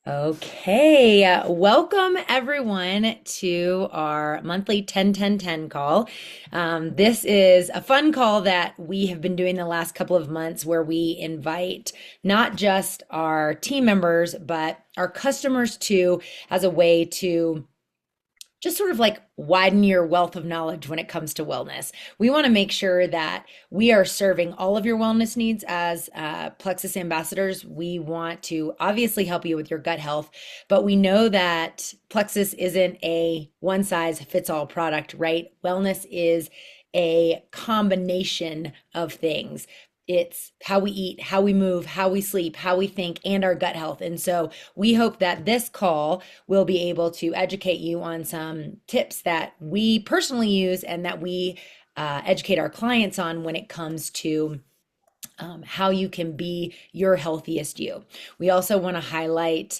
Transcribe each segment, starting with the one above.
Okay, welcome everyone to our monthly 10-10-10 call. This is a fun call that we have been doing the last couple of months where we invite not just our team members, but our customers too, as a way to just sort of like widen your wealth of knowledge when it comes to wellness. We want to make sure that we are serving all of your wellness needs as Plexus ambassadors. We want to obviously help you with your gut health, but we know that Plexus isn't a one size fits all product, right? Wellness is a combination of things. It's how we eat, how we move, how we sleep, how we think, and our gut health. And so we hope that this call will be able to educate you on some tips that we personally use and that we educate our clients on when it comes to how you can be your healthiest you. We also want to highlight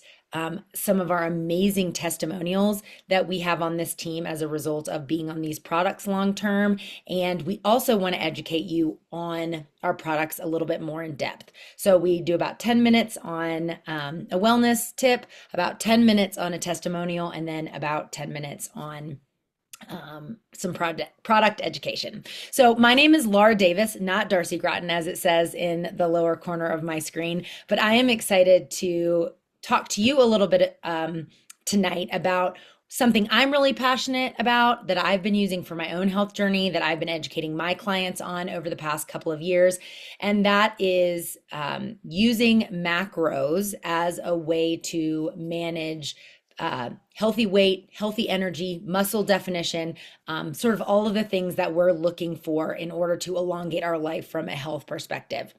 some of our amazing testimonials that we have on this team as a result of being on these products long term. And we also want to educate you on our products a little bit more in depth. So we do about 10 minutes on a wellness tip, about 10 minutes on a testimonial, and then about 10 minutes on some product education. So my name is Laura Davis, not Darcy Groton, as it says in the lower corner of my screen, but I am excited to talk to you a little bit tonight about something I'm really passionate about that I've been using for my own health journey, that I've been educating my clients on over the past couple of years. And that is using macros as a way to manage healthy weight, healthy energy, muscle definition, sort of all of the things that we're looking for in order to elongate our life from a health perspective.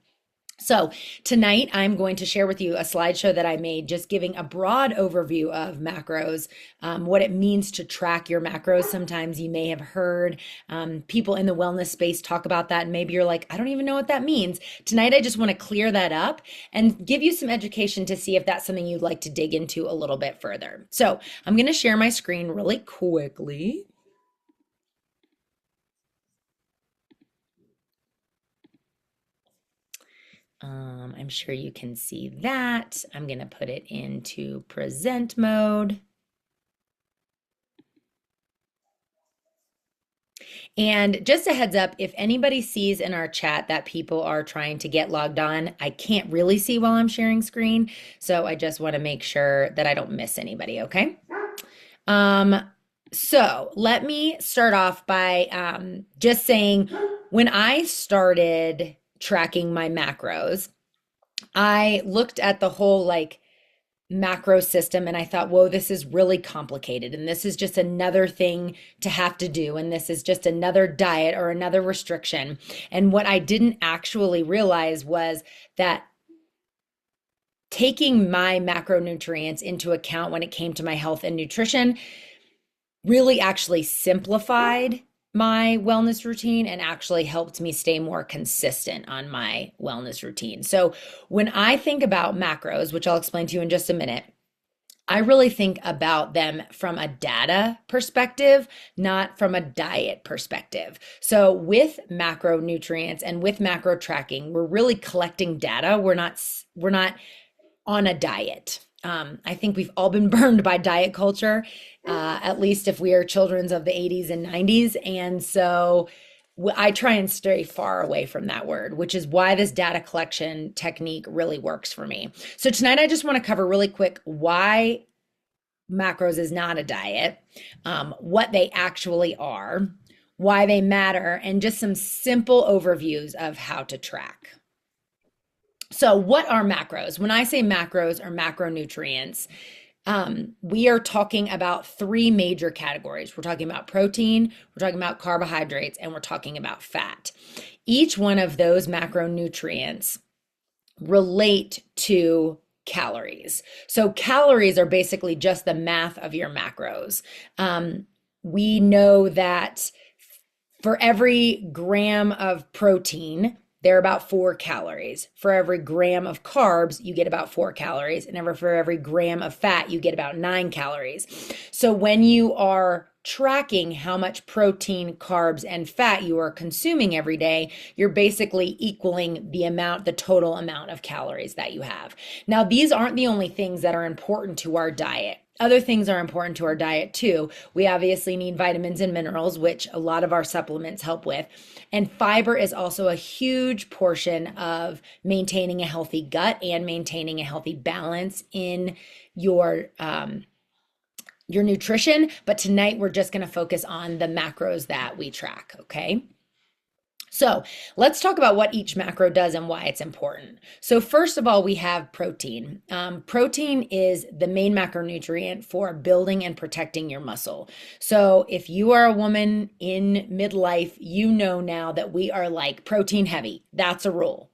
So tonight I'm going to share with you a slideshow that I made just giving a broad overview of macros, what it means to track your macros. Sometimes you may have heard people in the wellness space talk about that, and maybe you're like, I don't even know what that means. Tonight I just want to clear that up and give you some education to see if that's something you'd like to dig into a little bit further. So I'm going to share my screen really quickly. I'm sure you can see that. I'm going to put it into present mode. And just a heads up, if anybody sees in our chat that people are trying to get logged on, I can't really see while I'm sharing screen. So I just want to make sure that I don't miss anybody, okay? So let me start off by just saying when I started tracking my macros, I looked at the whole like macro system and I thought, whoa, this is really complicated. And this is just another thing to have to do. And this is just another diet or another restriction. And what I didn't actually realize was that taking my macronutrients into account when it came to my health and nutrition really actually simplified my wellness routine and actually helped me stay more consistent on my wellness routine. So when I think about macros, which I'll explain to you in just a minute, I really think about them from a data perspective, not from a diet perspective. So with macronutrients and with macro tracking, we're really collecting data. We're not on a diet. I think we've all been burned by diet culture, at least if we are children of the 80s and 90s. And so I try and stay far away from that word, which is why this data collection technique really works for me. So tonight, I just want to cover really quick why macros is not a diet, what they actually are, why they matter, and just some simple overviews of how to track. So, what are macros? When I say macros or macronutrients, we are talking about three major categories. We're talking about protein, we're talking about carbohydrates, and we're talking about fat. Each one of those macronutrients relate to calories. So, calories are basically just the math of your macros. We know that for every gram of protein, they're about 4 calories. For every gram of carbs, you get about 4 calories. And for every gram of fat, you get about 9 calories. So when you are tracking how much protein, carbs, and fat you are consuming every day, you're basically equaling the total amount of calories that you have. Now, these aren't the only things that are important to our diet. Other things are important to our diet too. We obviously need vitamins and minerals, which a lot of our supplements help with. And fiber is also a huge portion of maintaining a healthy gut and maintaining a healthy balance in your nutrition. But tonight we're just going to focus on the macros that we track, okay? So let's talk about what each macro does and why it's important. So first of all, we have protein. Protein is the main macronutrient for building and protecting your muscle. So if you are a woman in midlife, you know now that we are like protein heavy. That's a rule.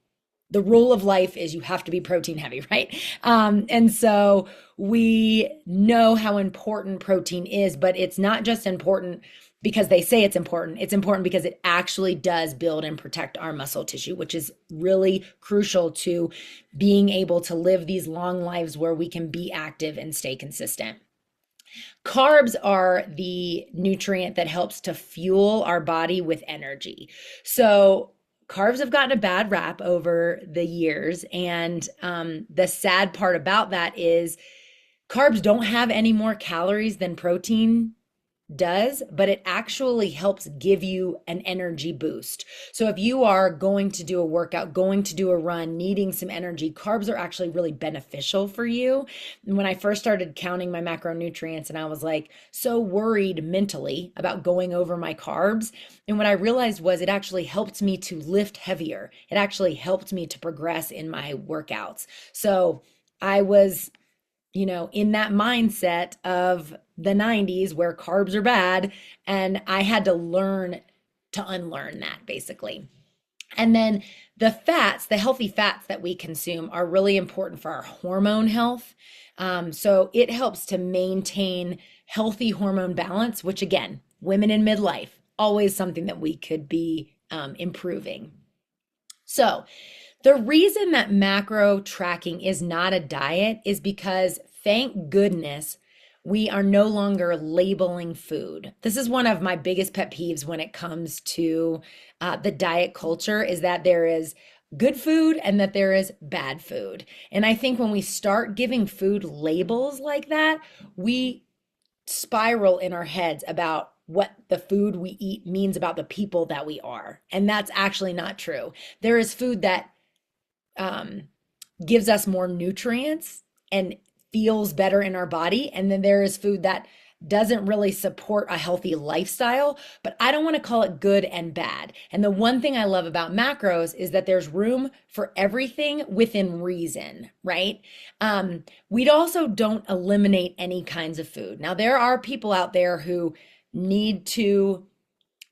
The rule of life is you have to be protein heavy, right? And so we know how important protein is, but it's not just important because they say it's important. It's important because it actually does build and protect our muscle tissue, which is really crucial to being able to live these long lives where we can be active and stay consistent. Carbs are the nutrient that helps to fuel our body with energy. So carbs have gotten a bad rap over the years. And the sad part about that is carbs don't have any more calories than protein does, but it actually helps give you an energy boost. So if you are going to do a workout, going to do a run, needing some energy, carbs are actually really beneficial for you. And when I first started counting my macronutrients and I was like so worried mentally about going over my carbs, and what I realized was it actually helped me to lift heavier. It actually helped me to progress in my workouts. So I was in that mindset of the 90s where carbs are bad. And I had to learn to unlearn that basically. And then the fats, the healthy fats that we consume are really important for our hormone health. So it helps to maintain healthy hormone balance, which again, women in midlife, always something that we could be improving. So the reason that macro tracking is not a diet is because, thank goodness, we are no longer labeling food. This is one of my biggest pet peeves when it comes to the diet culture, is that there is good food and that there is bad food. And I think when we start giving food labels like that, we spiral in our heads about what the food we eat means about the people that we are. And that's actually not true. There is food that gives us more nutrients and feels better in our body. And then there is food that doesn't really support a healthy lifestyle, but I don't want to call it good and bad. And the one thing I love about macros is that there's room for everything within reason, right? We also don't eliminate any kinds of food. Now, there are people out there who need to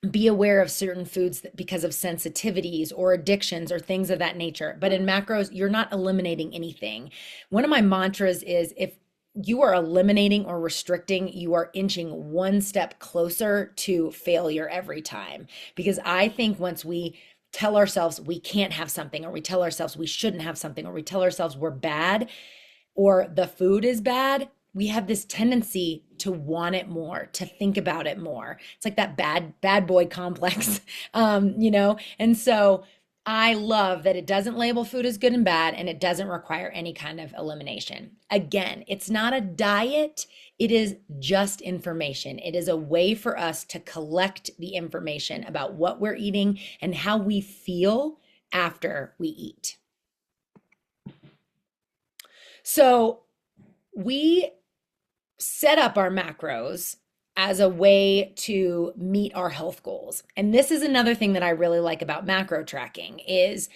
be aware of certain foods because of sensitivities or addictions or things of that nature. But in macros, you're not eliminating anything. One of my mantras is, if you are eliminating or restricting, you are inching one step closer to failure every time. Because I think once we tell ourselves we can't have something, or we tell ourselves we shouldn't have something, or we tell ourselves we're bad, or the food is bad, we have this tendency to want it more, to think about it more. It's like that bad boy complex, And so I love that it doesn't label food as good and bad, and it doesn't require any kind of elimination. Again, it's not a diet. It is just information. It is a way for us to collect the information about what we're eating and how we feel after we eat. So we set up our macros as a way to meet our health goals. And this is another thing that I really like about macro tracking, is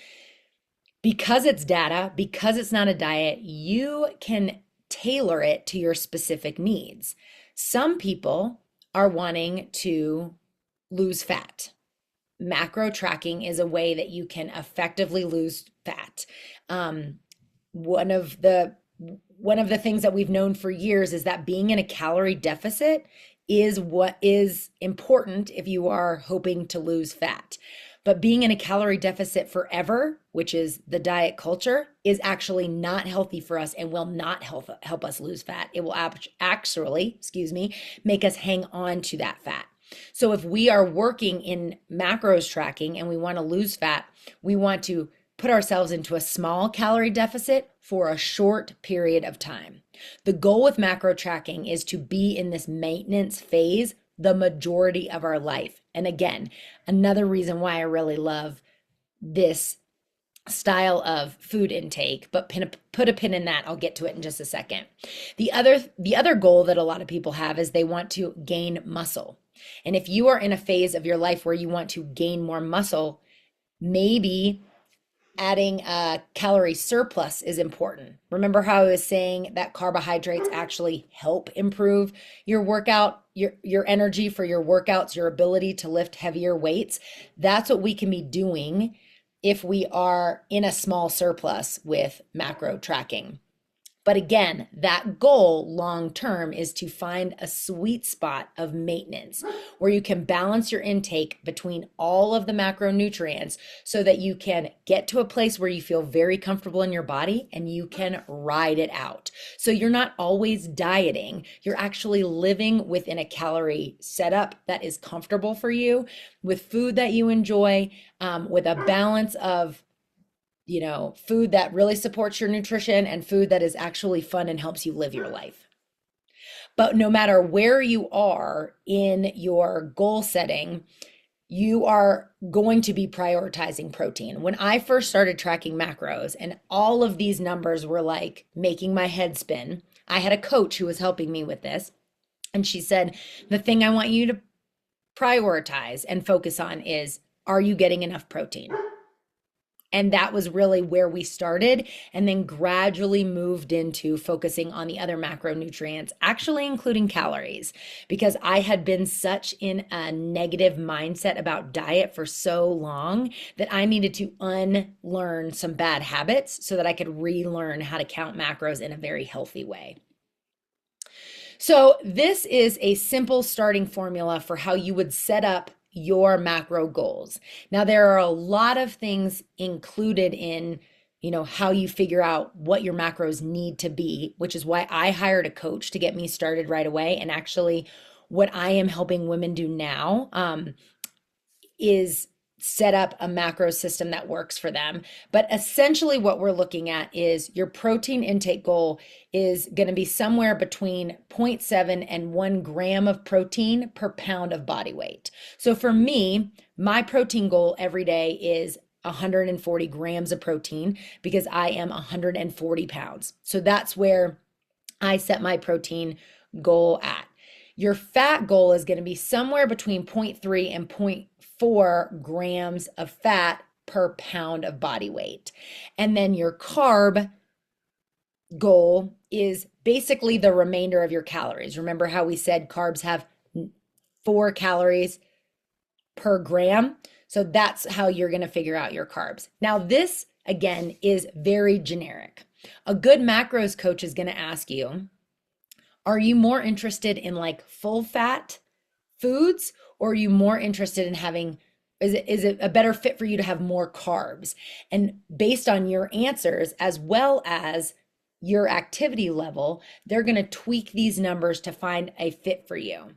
because it's data, because it's not a diet, you can tailor it to your specific needs. Some people are wanting to lose fat. Macro tracking is a way that you can effectively lose fat. One of the things that we've known for years is that being in a calorie deficit is what is important if you are hoping to lose fat. But being in a calorie deficit forever, which is the diet culture, is actually not healthy for us and will not help us lose fat. It will actually, make us hang on to that fat. So if we are working in macros tracking and we want to lose fat, we want to put ourselves into a small calorie deficit for a short period of time. The goal with macro tracking is to be in this maintenance phase the majority of our life. And again, another reason why I really love this style of food intake, but put a pin in that. I'll get to it in just a second. The other goal that a lot of people have is they want to gain muscle. And if you are in a phase of your life where you want to gain more muscle, maybe adding a calorie surplus is important. Remember how I was saying that carbohydrates actually help improve your workout, your energy for your workouts, your ability to lift heavier weights? That's what we can be doing if we are in a small surplus with macro tracking. But again, that goal long term is to find a sweet spot of maintenance where you can balance your intake between all of the macronutrients so that you can get to a place where you feel very comfortable in your body and you can ride it out. So you're not always dieting, you're actually living within a calorie setup that is comfortable for you, with food that you enjoy, with a balance of food that really supports your nutrition and food that is actually fun and helps you live your life. But no matter where you are in your goal setting, you are going to be prioritizing protein. When I first started tracking macros and all of these numbers were like making my head spin, I had a coach who was helping me with this. And she said, the thing I want you to prioritize and focus on is, are you getting enough protein? And that was really where we started, and then gradually moved into focusing on the other macronutrients, actually including calories, because I had been such in a negative mindset about diet for so long that I needed to unlearn some bad habits so that I could relearn how to count macros in a very healthy way. So this is a simple starting formula for how you would set up your macro goals. Now, there are a lot of things included in, how you figure out what your macros need to be, which is why I hired a coach to get me started right away. And actually, what I am helping women do now is set up a macro system that works for them. But essentially what we're looking at is your protein intake goal is going to be somewhere between 0.7 and 1 gram of protein per pound of body weight. So for me, my protein goal every day is 140 grams of protein because I am 140 pounds. So that's where I set my protein goal at. Your fat goal is going to be somewhere between 0.3 and 0.4 grams of fat per pound of body weight. And then your carb goal is basically the remainder of your calories. Remember how we said carbs have 4 calories per gram? So that's how you're going to figure out your carbs. Now, this again is very generic. A good macros coach is going to ask you, are you more interested in like full fat foods, or are you more interested in having, is it a better fit for you to have more carbs? And based on your answers, as well as your activity level, they're going to tweak these numbers to find a fit for you.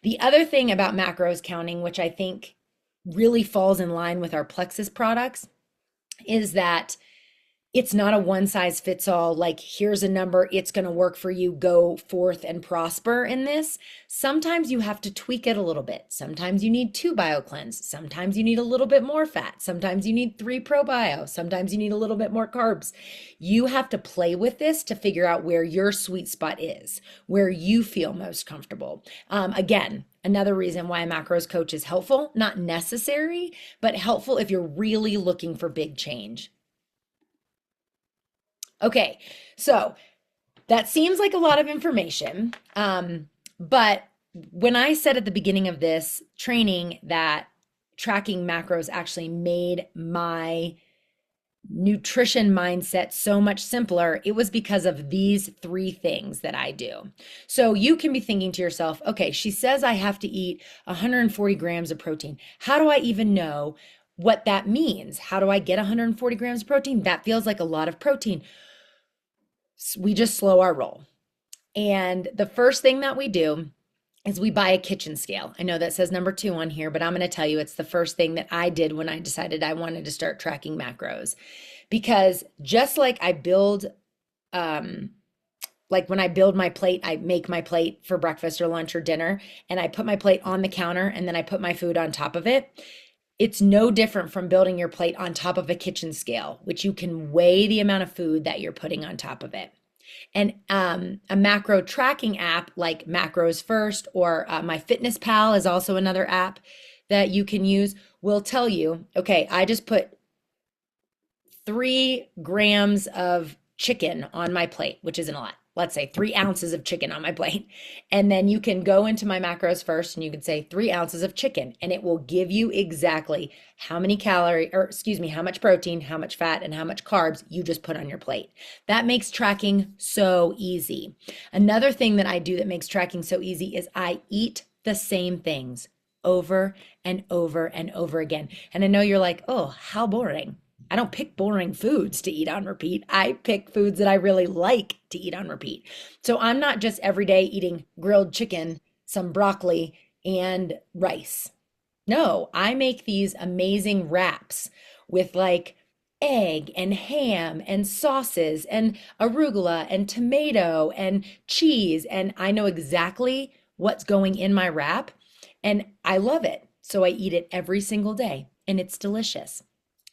The other thing about macros counting, which I think really falls in line with our Plexus products, is that it's not a one size fits all, like here's a number, it's going to work for you, go forth and prosper in this. Sometimes you have to tweak it a little bit. Sometimes you need 2 BioCleanse. Sometimes you need a little bit more fat. Sometimes you need 3 ProBio. Sometimes you need a little bit more carbs. You have to play with this to figure out where your sweet spot is, where you feel most comfortable. Again, another reason why a macros coach is helpful, not necessary, but helpful if you're really looking for big change. Okay, so that seems like a lot of information, but when I said at the beginning of this training that tracking macros actually made my nutrition mindset so much simpler, it was because of these 3 things that I do. So you can be thinking to yourself, okay, she says I have to eat 140 grams of protein. How do I even know what that means. How do I get 140 grams of protein? That feels like a lot of protein. We just slow our roll. And the first thing that we do is we buy a kitchen scale. I know that says number 2 on here, but I'm going to tell you it's the first thing that I did when I decided I wanted to start tracking macros. Because just like I build, like when I build my plate, I make my plate for breakfast or lunch or dinner, and I put my plate on the counter and then I put my food on top of it. It's no different from building your plate on top of a kitchen scale, which you can weigh the amount of food that you're putting on top of it. And a macro tracking app like Macros First or MyFitnessPal is also another app that you can use, will tell you, okay, I just put 3 grams of chicken on my plate, which isn't a lot. Let's say 3 ounces of chicken on my plate. And then you can go into my macros first and you can say 3 ounces of chicken, and it will give you exactly how many calories, or excuse me, how much protein, how much fat, and how much carbs you just put on your plate. That makes tracking so easy. Another thing that I do that makes tracking so easy is I eat the same things over and over and over again. And I know you're like, oh, how boring. I don't pick boring foods to eat on repeat. I pick foods that I really like to eat on repeat. So I'm not just every day eating grilled chicken, some broccoli, and rice. No, I make these amazing wraps with like egg and ham and sauces and arugula and tomato and cheese. And I know exactly what's going in my wrap, and I love it. So I eat it every single day, and it's delicious.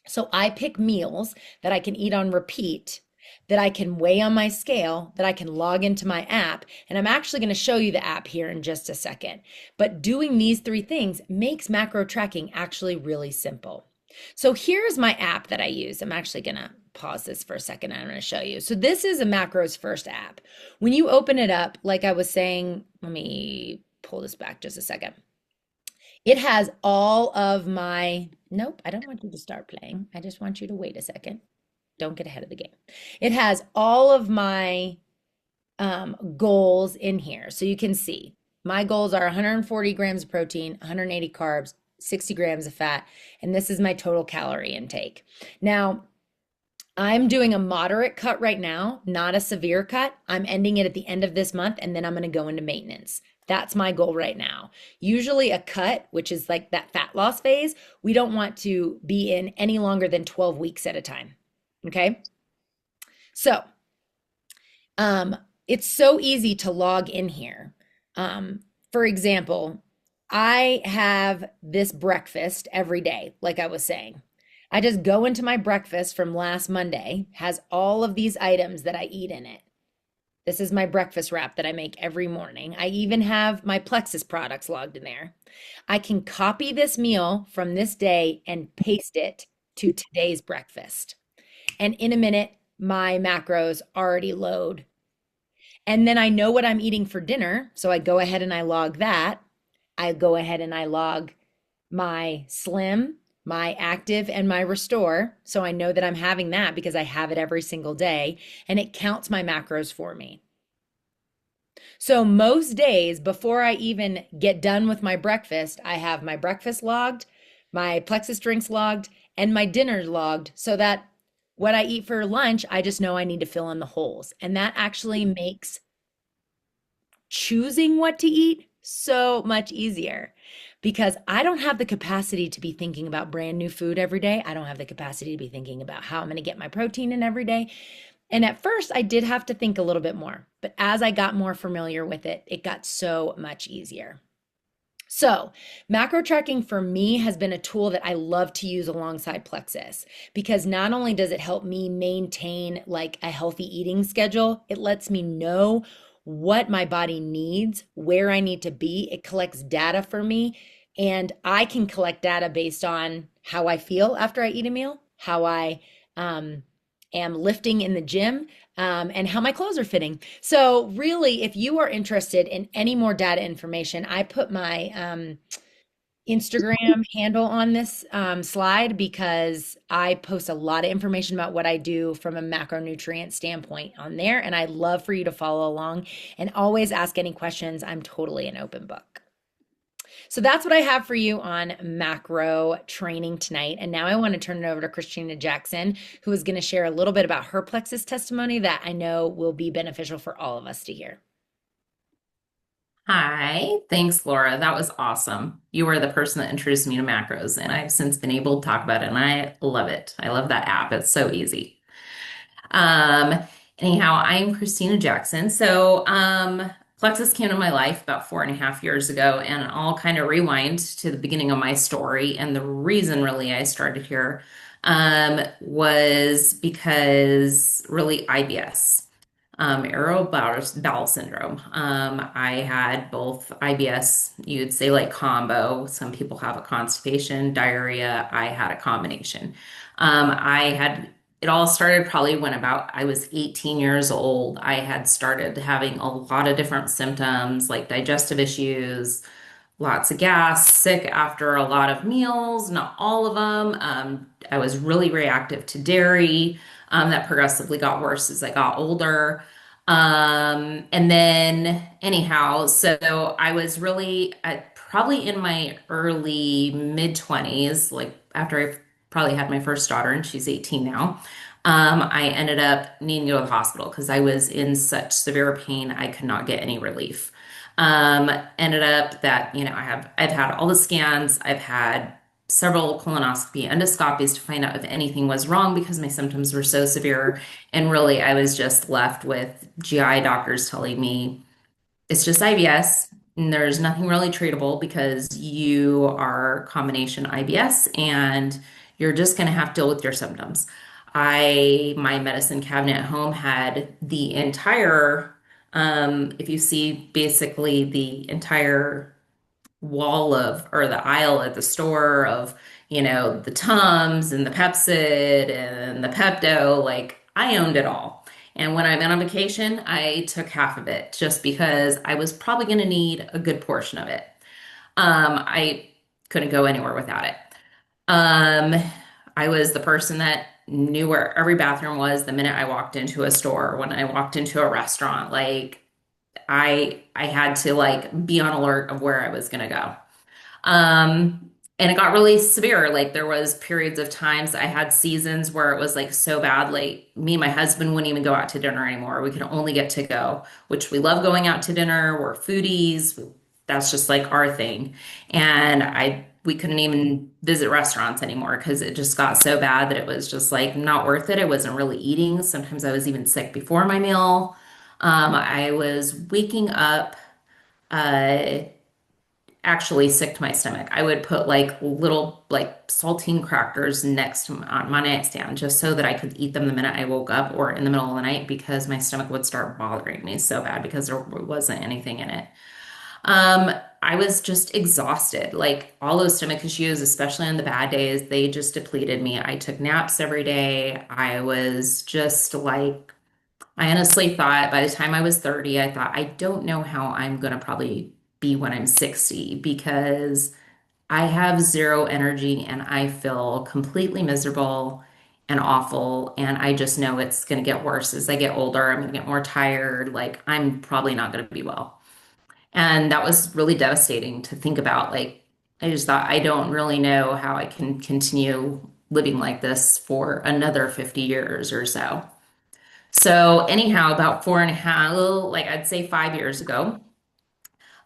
So I pick meals that I can eat on repeat, that I can weigh on my scale, that I can log into my app. And I'm actually going to show you the app here in just a second. But doing these 3 things makes macro tracking actually really simple. So here's my app that I use. I'm actually going to pause this for a second. I'm going to show you. So this is a Macros First app. When you open it up, like I was saying, let me pull this back just a second. It has all of my, nope, I don't want you to start playing. I just want you to wait a second. Don't get ahead of the game. It has all of my goals in here. So you can see my goals are 140 grams of protein, 180 carbs, 60 grams of fat, and this is my total calorie intake. Now, I'm doing a moderate cut right now, not a severe cut. I'm ending it at the end of this month, and then I'm going to go into maintenance. That's my goal right now. Usually a cut, which is like that fat loss phase, we don't want to be in any longer than 12 weeks at a time. Okay. So, it's so easy to log in here. For example, I have this breakfast every day, like I was saying. I just go into my breakfast from last Monday, has all of these items that I eat in it. This is my breakfast wrap that I make every morning. I even have my Plexus products logged in there. I can copy this meal from this day and paste it to today's breakfast. And in a minute, my macros already load. And then I know what I'm eating for dinner. So I go ahead and I log that. I go ahead and I log my Slim, my Active, and my Restore. So I know that I'm having that because I have it every single day, and it counts my macros for me. So most days before I even get done with my breakfast, I have my breakfast logged, my Plexus drinks logged, and my dinner logged, so that what I eat for lunch, I just know I need to fill in the holes. And that actually makes choosing what to eat so much easier, because I don't have the capacity to be thinking about brand new food every day. I don't have the capacity to be thinking about how I'm going to get my protein in every day. And at first, I did have to think a little bit more. But as I got more familiar with it, it got so much easier. So, macro tracking for me has been a tool that I love to use alongside Plexus, because not only does it help me maintain like a healthy eating schedule, it lets me know what my body needs, where I need to be. It collects data for me, and I can collect data based on how I feel after I eat a meal, how I am lifting in the gym, and how my clothes are fitting. So really, if you are interested in any more data information, I put my Instagram handle on this slide, because I post a lot of information about what I do from a macronutrient standpoint on there. And I'd love for you to follow along and always ask any questions. I'm totally an open book. So that's what I have for you on macro training tonight. And now I want to turn it over to Christina Jackson, who is going to share a little bit about her plexus testimony that I know will be beneficial for all of us to hear. Hi, thanks, Laura. That was awesome. You were the person that introduced me to macros, and I've since been able to talk about it, and I love it. I love that app. It's so easy. Um, Anyhow, I'm Christina Jackson. Plexus came to my life about 4.5 years ago, and I'll kind of rewind to the beginning of my story. And the reason really I started here was because really IBS, irritable bowel syndrome. I had both IBS, you'd say like combo. Some people have a constipation, diarrhea. I had a combination. I had it all started probably when about I was 18 years old. I had started having a lot of different symptoms like digestive issues, lots of gas, sick after a lot of meals, not all of them. I was really reactive to dairy. That progressively got worse as I got older. And then, anyhow, so I was really probably in my early mid 20s, like after I probably had my first daughter, and she's 18 now. I ended up needing to go to the hospital because I was in such severe pain I could not get any relief. Ended up that, I've had all the scans, I've had several colonoscopy endoscopies to find out if anything was wrong because my symptoms were so severe. And really, I was just left with GI doctors telling me it's just IBS. And there's nothing really treatable because you are combination IBS and you're just going to have to deal with your symptoms. My medicine cabinet at home had the entire, if you see basically the entire wall of, or the aisle at the store of, the Tums and the Pepcid and the Pepto, like I owned it all. And when I went on vacation, I took half of it just because I was probably going to need a good portion of it. I couldn't go anywhere without it. Um, I was the person that knew where every bathroom was the minute I walked into a store, when I walked into a restaurant. Like I had to like be on alert of where I was going to go. And it got really severe. Like there was periods of times I had seasons where it was like so bad, like me and my husband wouldn't even go out to dinner anymore. We could only get to go, which we love going out to dinner. We're foodies. That's just like our thing. And we couldn't even visit restaurants anymore because it just got so bad that it was just like not worth it. I wasn't really eating. Sometimes I was even sick before my meal. I was waking up uh actually sick to my stomach. I would put like little like saltine crackers next to on my nightstand just so that I could eat them the minute I woke up or in the middle of the night because my stomach would start bothering me so bad because there wasn't anything in it. Um, I was just exhausted. Like all those stomach issues, especially on the bad days, they just depleted me. I took naps every day. I was just like I honestly thought by the time I was 30, I thought, I don't know how I'm going to probably be when I'm 60 because I have zero energy and I feel completely miserable and awful. And I just know it's going to get worse as I get older. I'm going to get more tired. Like, I'm probably not going to be well. And that was really devastating to think about. Like, I just thought, I don't really know how I can continue living like this for another 50 years or so. So anyhow, about 4.5, like I'd say 5 years ago,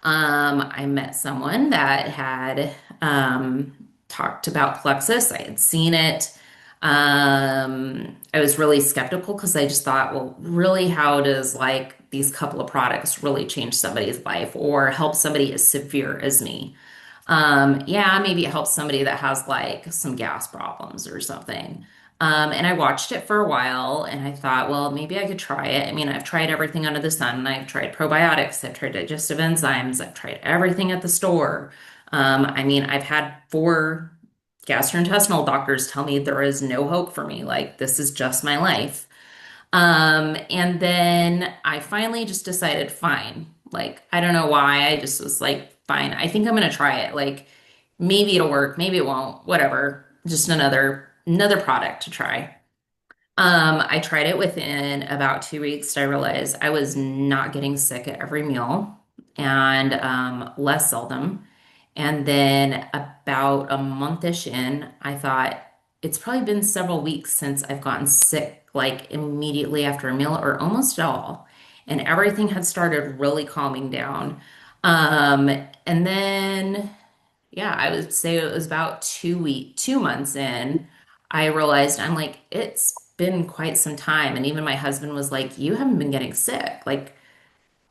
I met someone that had talked about Plexus. I had seen it. I was really skeptical because I just thought, well, really, how does like these couple of products really change somebody's life or help somebody as severe as me? Yeah, maybe it helps somebody that has like some gas problems or something. And I watched it for a while and I thought, well, maybe I could try it. I mean, I've tried everything under the sun. I've tried probiotics, I've tried digestive enzymes, I've tried everything at the store. I mean, I've had four gastrointestinal doctors tell me there is no hope for me. Like, this is just my life. And then I finally just decided, fine. Like, I don't know why. I just was like, fine, I think I'm gonna try it. Like, maybe it'll work, maybe it won't, whatever. Just another product to try. I tried it within about 2 weeks. I realized I was not getting sick at every meal and less seldom. And then about a monthish in, I thought it's probably been several weeks since I've gotten sick, like immediately after a meal or almost at all. And everything had started really calming down. Um, and then, yeah, I would say it was about 2 months in, I realized I'm like, it's been quite some time. And even my husband was like, you haven't been getting sick. Like,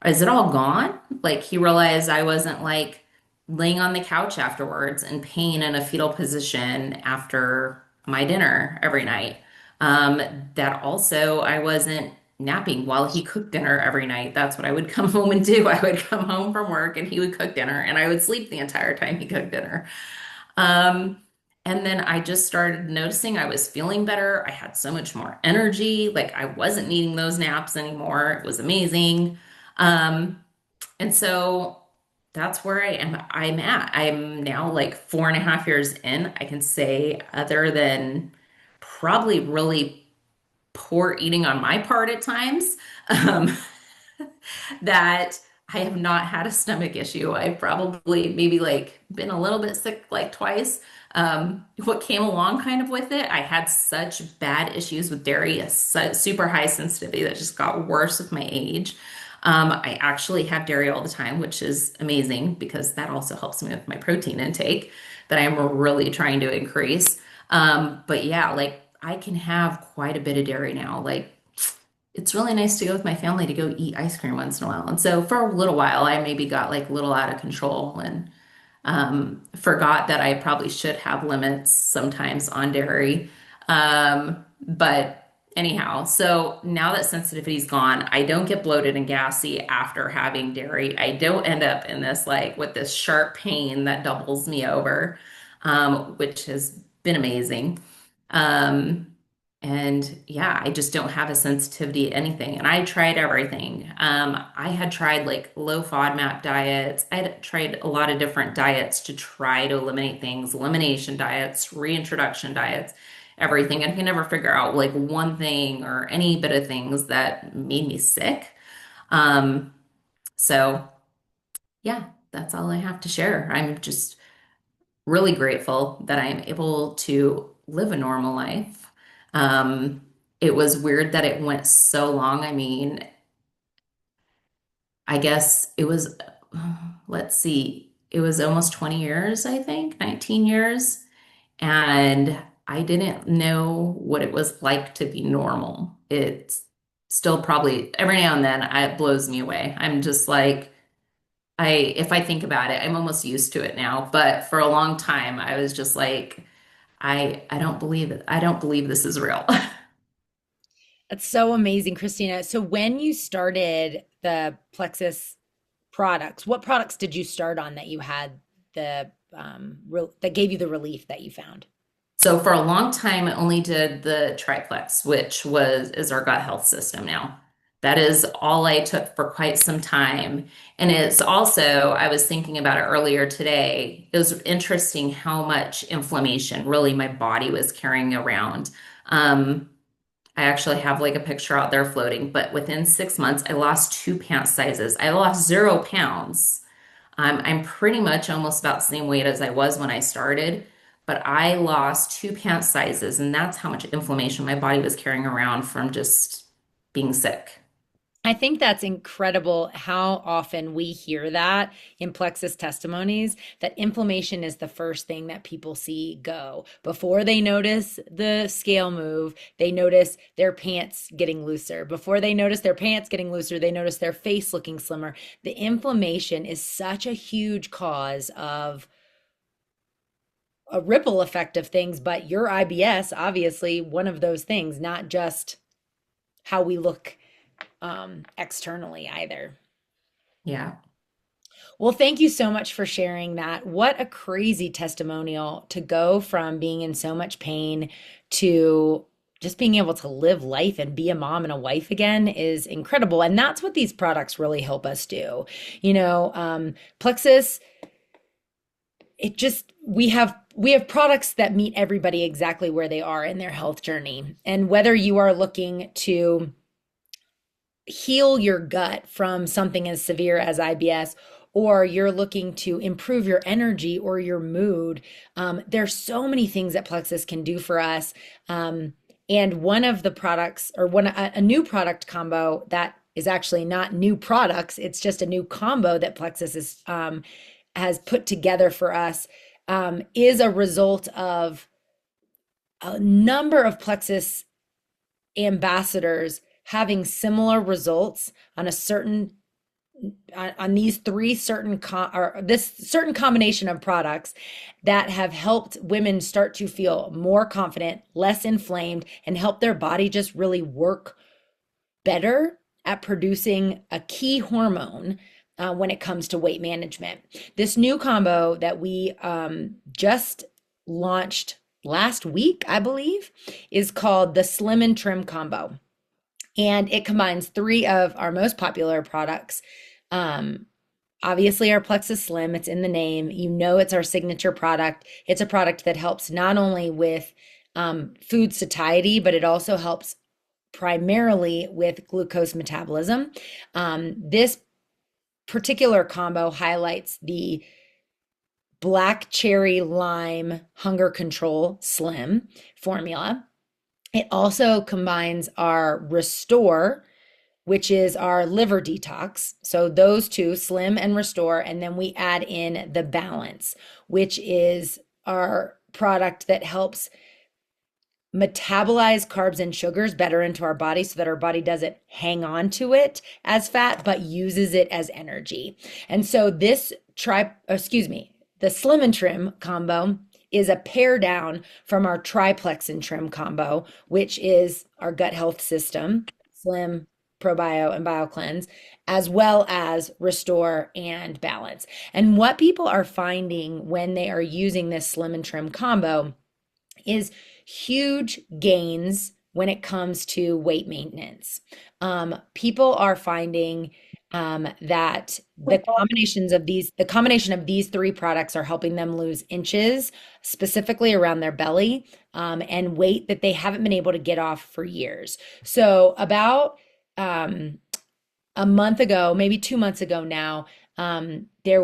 is it all gone? Like he realized I wasn't like laying on the couch afterwards in pain in a fetal position after my dinner every night. Um, that also I wasn't napping while he cooked dinner every night. That's what I would come home and do. I would come home from work and he would cook dinner and I would sleep the entire time he cooked dinner. Um, and then I just started noticing I was feeling better. I had so much more energy. Like I wasn't needing those naps anymore. It was amazing. Um, and so that's where I'm at. I'm now like 4.5 years in. I can say, other than probably really poor eating on my part at times, um, that I have not had a stomach issue. I've probably maybe like been a little bit sick like twice. What came along kind of with it, I had such bad issues with dairy, super high sensitivity that just got worse with my age. I actually have dairy all the time, which is amazing because that also helps me with my protein intake that I'm really trying to increase. But yeah, like I can have quite a bit of dairy now. Like it's really nice to go with my family to go eat ice cream once in a while. And so for a little while, I maybe got like a little out of control and forgot that I probably should have limits sometimes on dairy. But anyhow, so now that sensitivity's gone, I don't get bloated and gassy after having dairy. I don't end up in this like with this sharp pain that doubles me over, which has been amazing. Um, and yeah, I just don't have a sensitivity to anything. And I tried everything. I had tried like low FODMAP diets. I had tried a lot of different diets to try to eliminate things, elimination diets, reintroduction diets, everything. And I could never figure out like one thing or any bit of things that made me sick. Um, so yeah, that's all I have to share. I'm just really grateful that I am able to live a normal life. Um, it was weird that it went so long. I mean, I guess it was, let's see, it was almost 20 years, I think, 19 years. And I didn't know what it was like to be normal. It's still probably every now and then it blows me away. I'm just like, if I think about it, I'm almost used to it now. But for a long time, I was just like, I don't believe it. I don't believe this is real. That's so amazing, Christina. So when you started the Plexus products, what products did you start on that you had the that gave you the relief that you found? So for a long time, I only did the triplex, which is our gut health system now. That is all I took for quite some time. And it's also, I was thinking about it earlier today. It was interesting how much inflammation really my body was carrying around. Um, I actually have like a picture out there floating, but within 6 months, I lost 2 pant sizes. I lost 0 pounds. I'm pretty much almost about the same weight as I was when I started, but I lost 2 pant sizes, and that's how much inflammation my body was carrying around from just being sick. I think that's incredible how often we hear that in Plexus testimonies that inflammation is the first thing that people see go. Before they notice the scale move, they notice their pants getting looser. Before they notice their pants getting looser, they notice their face looking slimmer. The inflammation is such a huge cause of a ripple effect of things, but your IBS, obviously, one of those things, not just how we look externally either. Yeah. Well, thank you so much for sharing that. What a crazy testimonial to go from being in so much pain to just being able to live life and be a mom and a wife again is incredible. And that's what these products really help us do. Plexus, it just we have products that meet everybody exactly where they are in their health journey. And whether you are looking to heal your gut from something as severe as IBS, or you're looking to improve your energy or your mood. There's so many things that Plexus can do for us. And one of the products, or a new product combo that is actually not new products, it's just a new combo that Plexus has put together for us, is a result of a number of Plexus ambassadors having similar results on a certain on these three certain or this certain combination of products that have helped women start to feel more confident, less inflamed, and help their body just really work better at producing a key hormone when it comes to weight management. This new combo that we just launched last week, I believe, is called the Slim and Trim Combo. And it combines three of our most popular products. Obviously, our Plexus Slim, it's in the name. You know, it's our signature product. It's a product that helps not only with food satiety, but it also helps primarily with glucose metabolism. This particular combo highlights the black cherry lime hunger control slim formula. It also combines our Restore, which is our liver detox. So those two, Slim and Restore, and then we add in the Balance, which is our product that helps metabolize carbs and sugars better into our body so that our body doesn't hang on to it as fat, but uses it as energy. And so this the Slim and Trim combo is a pair down from our Triplex and Trim combo, which is our gut health system, Slim, ProBio, and BioCleanse, as well as Restore and Balance. And what people are finding when they are using this Slim and Trim combo is huge gains when it comes to weight maintenance. People are finding that the combination of these three products are helping them lose inches, specifically around their belly, and weight that they haven't been able to get off for years. So about a month ago, maybe 2 months ago now, there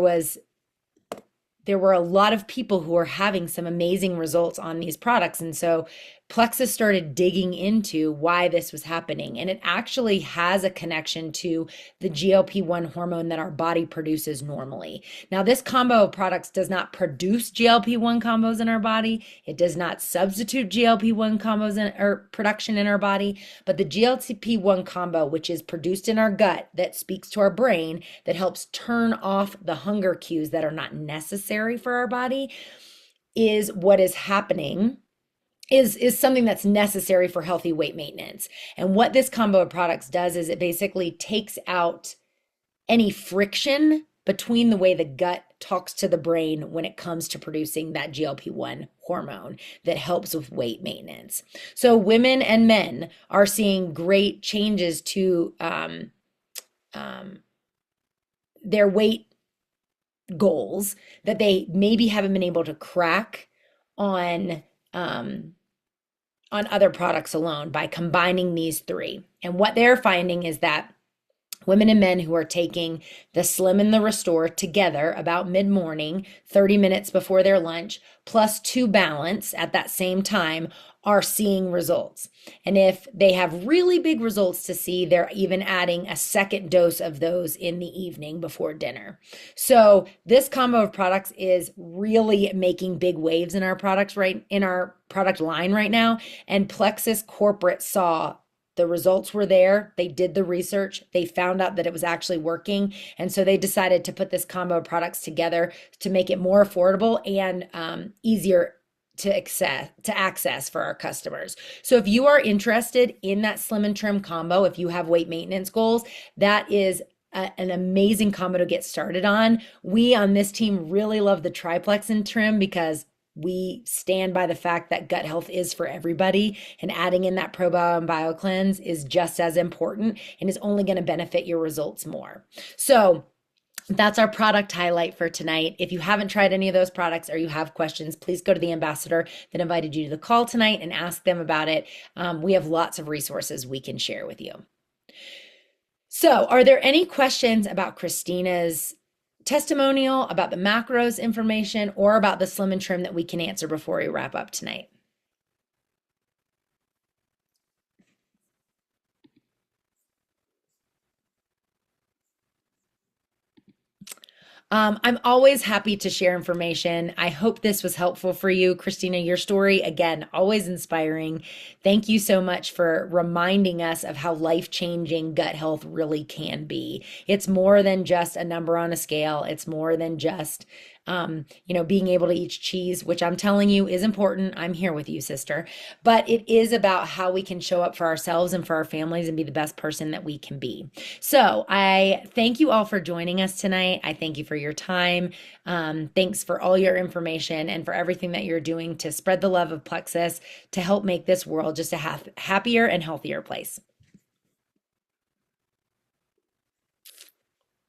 were a lot of people who were having some amazing results on these products. And so Plexus started digging into why this was happening. And it actually has a connection to the GLP-1 hormone that our body produces normally. Now, this combo of products does not produce GLP-1 combos in our body. It does not substitute GLP-1 combos or production in our body. But the GLP-1 combo, which is produced in our gut, that speaks to our brain, that helps turn off the hunger cues that are not necessary for our body, is what is happening. Is something that's necessary for healthy weight maintenance. And what this combo of products does is it basically takes out any friction between the way the gut talks to the brain when it comes to producing that GLP-1 hormone that helps with weight maintenance. So women and men are seeing great changes to their weight goals that they maybe haven't been able to crack on other products alone by combining these three. And what they're finding is that women and men who are taking the Slim and the Restore together about mid-morning, 30 minutes before their lunch, plus 2 Balance at that same time, are seeing results. And if they have really big results to see, they're even adding a second dose of those in the evening before dinner. So this combo of products is really making big waves in our product line right now. And Plexus Corporate saw the results were there. They did the research. They found out that it was actually working. And so they decided to put this combo of products together to make it more affordable and easier to access for our customers. So if you are interested in that Slim and Trim combo, if you have weight maintenance goals, that is an amazing combo to get started on. We on this team really love the Triplex and Trim because we stand by the fact that gut health is for everybody, and adding in that ProBio and BioCleanse is just as important and is only going to benefit your results more. So that's our product highlight for tonight. If you haven't tried any of those products or you have questions, please go to the ambassador that invited you to the call tonight and ask them about it. We have lots of resources we can share with you. So, are there any questions about Christina's testimonial, about the macros information, or about the Slim and Trim that we can answer before we wrap up tonight? I'm always happy to share information. I hope this was helpful for you. Christina, your story, again, always inspiring. Thank you so much for reminding us of how life-changing gut health really can be. It's more than just a number on a scale. It's more than just, being able to eat cheese, which I'm telling you is important. I'm here with you, sister. But it is about how we can show up for ourselves and for our families and be the best person that we can be. So I thank you all for joining us tonight. I thank you for your time. Thanks for all your information and for everything that you're doing to spread the love of Plexus to help make this world just a happier and healthier place.